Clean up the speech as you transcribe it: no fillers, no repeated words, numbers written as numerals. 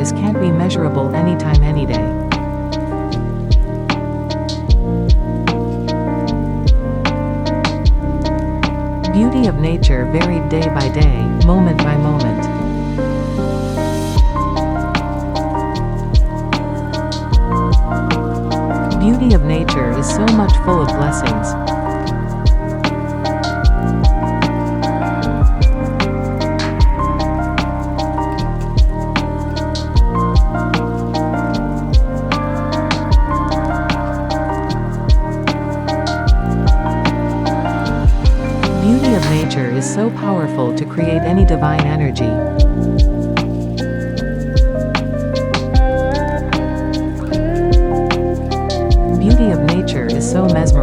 happiness can't be measurable anytime, any day. Beauty of nature varied day by day, moment by moment. Beauty of nature is so much full of blessings. Beauty of nature is so powerful to create any divine energy. Beauty of nature is so mesmerizing.